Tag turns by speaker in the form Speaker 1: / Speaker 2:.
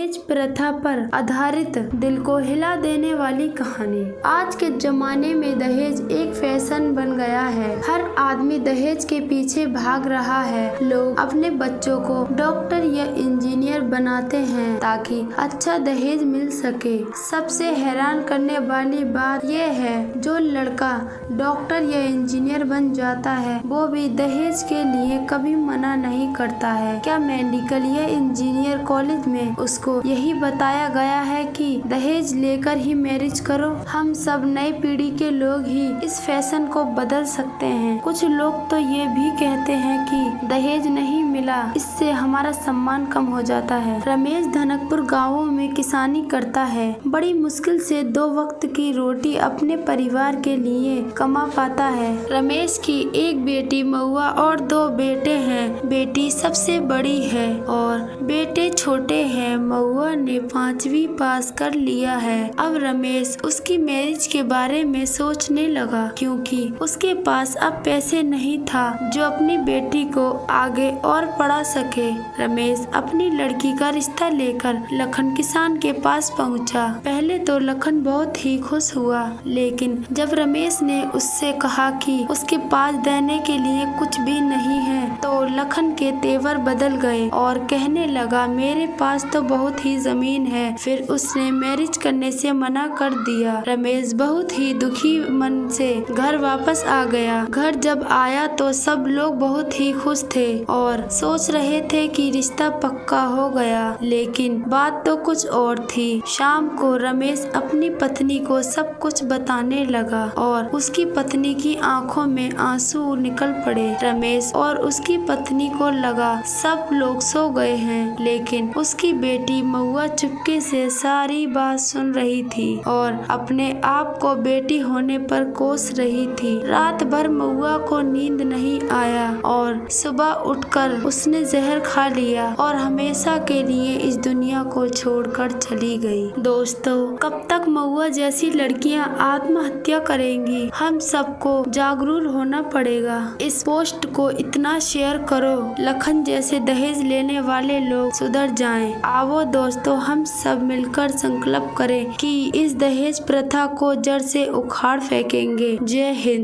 Speaker 1: दहेज प्रथा पर आधारित दिल को हिला देने वाली कहानी। आज के जमाने में दहेज एक फैशन बन गया है। हर आदमी दहेज के पीछे भाग रहा है। लोग अपने बच्चों को डॉक्टर या इंजीनियर बनाते हैं ताकि अच्छा दहेज मिल सके। सबसे हैरान करने वाली बात यह है, जो लड़का डॉक्टर या इंजीनियर बन जाता है वो भी दहेज के लिए कभी मना नहीं करता है। क्या मेडिकल या इंजीनियर कॉलेज में उसको यही बताया गया है कि दहेज लेकर ही मैरिज करो? हम सब नई पीढ़ी के लोग ही इस फैशन को बदल सकते हैं। कुछ लोग तो ये भी कहते हैं कि दहेज नहीं मिला इससे हमारा सम्मान कम हो जाता है। रमेश धनकपुर गाँवों में किसानी करता है। बड़ी मुश्किल से 2 वक्त की रोटी अपने परिवार के लिए कमा पाता है। रमेश की एक बेटी महुआ और 2 बेटे हैं। बेटी सबसे बड़ी है और बेटे छोटे हैं। महुआ ने 5वीं पास कर लिया है। अब रमेश उसकी मैरिज के बारे में सोचने लगा क्योंकि उसके पास अब पैसे नहीं था जो अपनी बेटी को आगे और पढ़ा सके। रमेश अपनी लड़की का रिश्ता लेकर लखन किसान के पास पहुंचा। पहले तो लखन बहुत ही खुश हुआ, लेकिन जब रमेश ने उससे कहा कि उसके पास देने के लिए कुछ भी नहीं है तो लखन के तेवर बदल गए और कहने लगा, मेरे पास तो बहुत ही जमीन है। फिर उसने मैरिज करने से मना कर दिया। रमेश बहुत ही दुखी मन से घर वापस आ गया। घर जब आया तो सब लोग बहुत ही खुश थे और सोच रहे थे कि रिश्ता पक्का हो गया, लेकिन बात तो कुछ और थी। शाम को रमेश अपनी पत्नी को सब कुछ बताने लगा और उसकी पत्नी की आंखों में आंसू निकल पड़े। रमेश और उसकी पत्नी को लगा सब लोग सो गए हैं, लेकिन उसकी बेटी महुआ चुपके से सारी बात सुन रही थी और अपने आप को बेटी होने पर कोस रही थी। रात भर महुआ को नींद नहीं आया और सुबह उठकर उसने जहर खा लिया और हमेशा के लिए इस दुनिया को छोड़कर चली गई। दोस्तों, कब तक महुआ जैसी लड़कियां आत्महत्या करेंगी? हम सबको जागरूक होना पड़ेगा। इस पोस्ट को इतना शेयर करो, लखन जैसे दहेज लेने वाले लोग सुधर जाएं। आओ दोस्तों, हम सब मिलकर संकल्प करें कि इस दहेज प्रथा को जड़ से उखाड़ फेंकेंगे। जय हिंद।